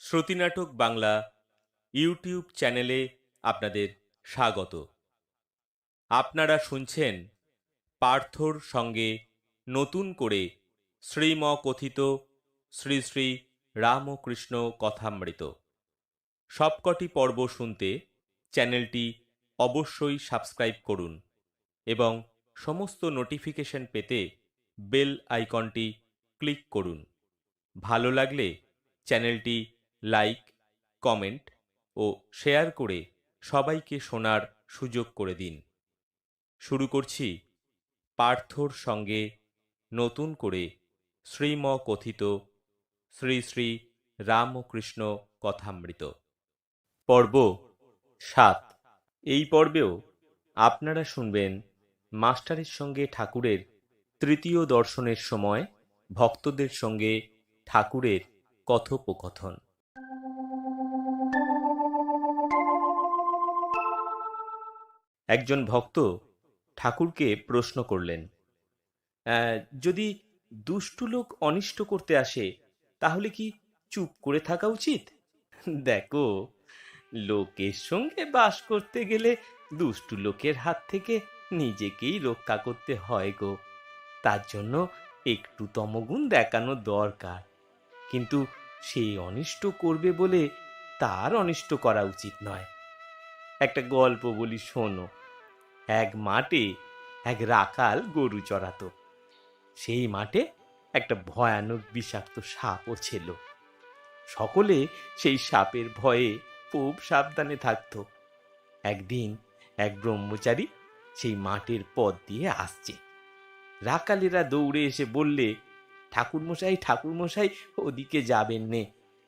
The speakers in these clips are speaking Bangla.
শ্রুতিনাটক বাংলা ইউটিউব চ্যানেলে আপনাদের স্বাগত। আপনারা শুনছেন পার্থর সঙ্গে নতুন করে শ্রীমকথিত শ্রী শ্রী রামকৃষ্ণ কথামৃত। সবকটি পর্ব শুনতে চ্যানেলটি অবশ্যই সাবস্ক্রাইব করুন এবং সমস্ত নোটিফিকেশন পেতে বেল আইকনটি ক্লিক করুন। ভালো লাগলে চ্যানেলটি লাইক, কমেন্ট ও শেয়ার করে সবাইকে শোনার সুযোগ করে দিন। শুরু করছি পার্থর সঙ্গে নতুন করে শ্রীমকথিত শ্রী শ্রী রামকৃষ্ণ কথামৃত পর্ব 7। এই পর্বেও আপনারা শুনবেন মাস্টারের সঙ্গে ঠাকুরের তৃতীয় দর্শনের সময় ভক্তদের সঙ্গে ঠাকুরের কথোপকথন। একজন ভক্ত ঠাকুরকে প্রশ্ন করলেন, যদি দুষ্টু লোক অনিষ্ট করতে আসে তাহলে কি চুপ করে থাকা উচিত? দেখো, লোকের সঙ্গে বাস করতে গেলে দুষ্টু লোকের হাত থেকে নিজেকেই রক্ষা করতে হয় গো। তার জন্য একটু তমগুণ দেখানো দরকার, কিন্তু সে অনিষ্ট করবে বলে তার অনিষ্ট করা উচিত নয়। একটা গল্প বলি, শোনো। এক মাঠে এক রাখাল গরু চড়াতো। সেই মাঠে একটা ভয়ানক বিষাক্ত সাপও ছিল। সকলে সেই সাপের ভয়ে খুব সাবধানে থাকত। একদিন এক ব্রহ্মচারী সেই মাঠের পথ দিয়ে আসছে। রাখালেরা দৌড়ে এসে বললে, ঠাকুরমশাই, ঠাকুরমশাই, ওদিকে যাবেন নে,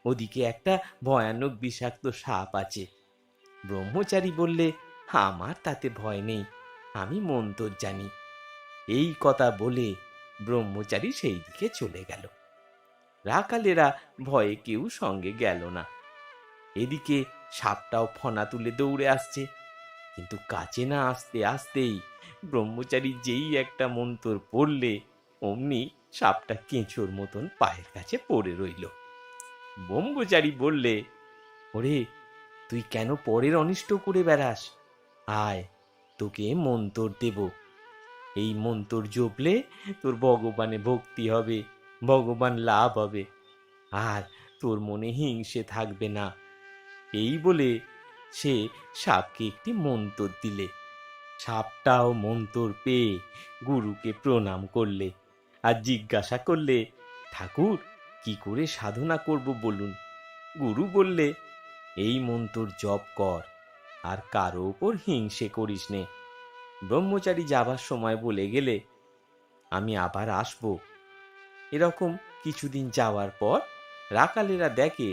ওদিকে একটা ভয়ানক বিষাক্ত সাপ আছে। ব্রহ্মচারী বললে, আমার তাতে ভয় নেই, আমি মন্তর জানি। এই কথা বলে ব্রহ্মচারী সেই দিকে চলে গেল। রাখালেরা ভয়ে কেউ সঙ্গে গেল না। এদিকে সাপটাও ফনা তুলে দৌড়ে আসছে, কিন্তু কাছে না আসতে আসতেই ব্রহ্মচারী যেই একটা মন্তর পড়লে, অমনি সাপটা কেঁচোর মতন পায়ের কাছে পড়ে রইল। ব্রহ্মচারী বললে, ওরে, তুই কেন পরের অনিষ্ট করে বেড়াস? আয়, তোকে মন্তর দেব। এই মন্তর জপলে তোর ভগবানে ভক্তি হবে, ভগবান লাভ হবে, আর তোর মনে হিংসে থাকবে না। এই বলে সে সাপকে একটি মন্তর দিলে। সাপটাও মন্তর পেয়ে গুরুকে প্রণাম করলে আর জিজ্ঞাসা করলে, ঠাকুর, কি করে সাধনা করব বলুন? গুরু বললে, এই মন্তর জপ কর, আর কারো ওপর হিংসে করিস নে। ব্রহ্মচারী যাবার সময় বলে গেলে, আমি আবার আসব। এরকম কিছুদিন যাওয়ার পর রাখালেরা দেখে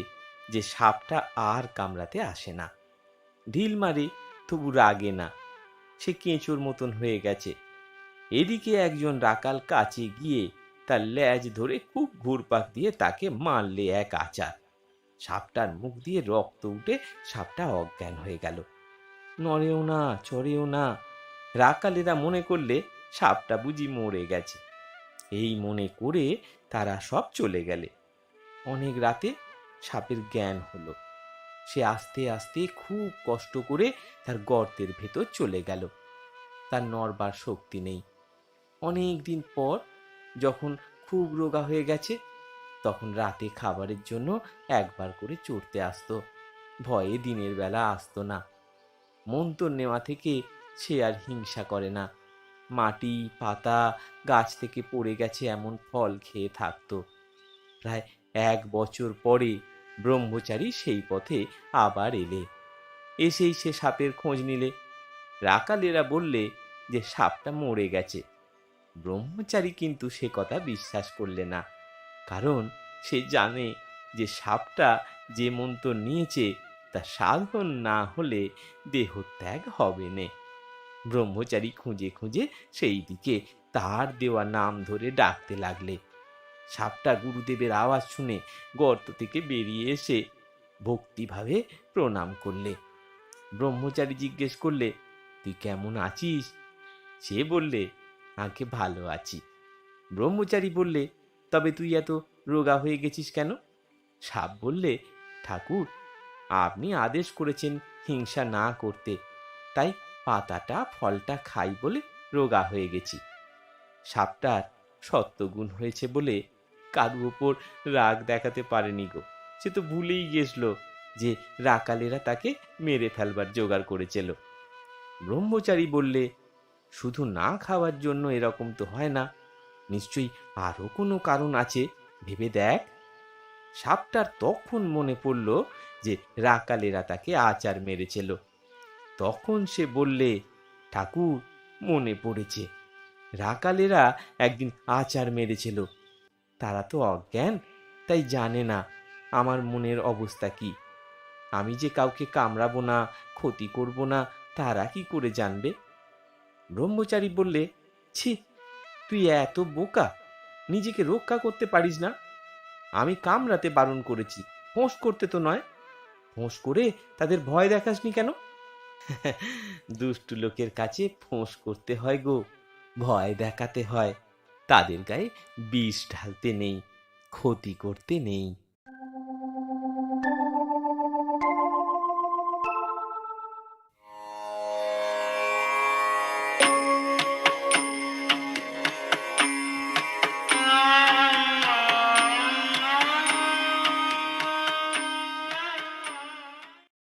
যে সাপটা আর কামড়াতে আসে না। ঢিল মারে, তবু রাগে না, সে কেঁচোর মতন হয়ে গেছে। এদিকে একজন রাখাল কাছে গিয়ে তার লেজ ধরে খুব ঘুরপাক দিয়ে তাকে মারলে এক আচার। সাপটার মুখ দিয়ে রক্ত উঠে সাপটা অজ্ঞান হয়ে গেল। নড়েও না, চড়েও না। রাখালেরা মনে করলে সাপটা বুঝি মরে গেছে। এই মনে করে তারা সব চলে গেলে। অনেক রাতে সাপের জ্ঞান হলো। সে আস্তে আস্তে খুব কষ্ট করে তার গর্তের ভেতর চলে গেল। তার নড়বার শক্তি নেই। অনেক দিন পর যখন খুব রোগা হয়ে গেছে, তখন রাতে খাবারের জন্য একবার করে চড়তে আসতো। ভয়ে দিনের বেলা আসতো না। মন্তর নেওয়া থেকে সে আর হিংসা করে না। মাটি, পাতা, গাছ থেকে পড়ে গেছে এমন ফল খেয়ে থাকতো। প্রায় 1 বছর পরে ব্রহ্মচারী সেই পথে আবার এলে। এসেই সে সাপের খোঁজ নিলে। রাখালেরা বললে যে সাপটা মরে গেছে। ব্রহ্মচারী কিন্তু সে কথা বিশ্বাস করলে না, কারণ সে জানে যে সাপটা যে মন্ত্র নিয়েছে তা সাধন না হলে দেহত্যাগ হবে না। ব্রহ্মচারী খুঁজে খুঁজে সেই দিকে তার দেওয়া নাম ধরে ডাকতে লাগলে। সাপটা গুরুদেবের আওয়াজ শুনে গর্ত থেকে বেরিয়ে এসে ভক্তিভাবে প্রণাম করলে। ব্রহ্মচারী জিজ্ঞেস করলে, তুই কেমন আছিস? সে বললে, আগে ভালো আছি। ব্রহ্মচারী বললে, তবে তুই এত রোগা হয়ে গেছিস কেন? সাপ বললে, ঠাকুর, আপনি আদেশ করেছেন হিংসা না করতে, তাই পাতাটা ফলটা খাই বলে রোগা হয়ে গেছি। সাপটার সত্যগুণ হয়েছে বলে কারু ওপর রাগ দেখাতে পারেনি গো। সে তো ভুলেই গেছিল যে রাকালেরা তাকে মেরে ফেলবার জোগাড় করেছিল। ব্রহ্মচারী বললে, শুধু না খাওয়ার জন্য এরকম তো হয় না, নিশ্চয়ই আরো কোনো কারণ আছে, ভেবে দেখ। সাপটার তখন মনে পড়ল যে রাকালেরা তাকে আচার মেরেছিল। তখন সে বললে, ঠাকুর, মনে পড়েছে, রাকালেরা একদিন আচার মেরেছিল। তারা তো অজ্ঞান, তাই জানে না আমার মনের অবস্থা কি। আমি যে কাউকে কামড়াবো না, ক্ষতি করব না, তারা কি করে জানবে? ব্রহ্মচারী বললে, ছি, তুই এত বোকা, নিজেকে রক্ষা করতে পারিস না? আমি কামড়াতে বারণ করেছি, ফোঁস করতে তো নয়। ফোঁস করে তাদের ভয় দেখাসনি কেন? দুষ্টু লোকের কাছে ফোঁস করতে হয় গো, ভয় দেখাতে হয়। তাদের গায়ে বিষ ঢালতে নেই, ক্ষতি করতে নেই।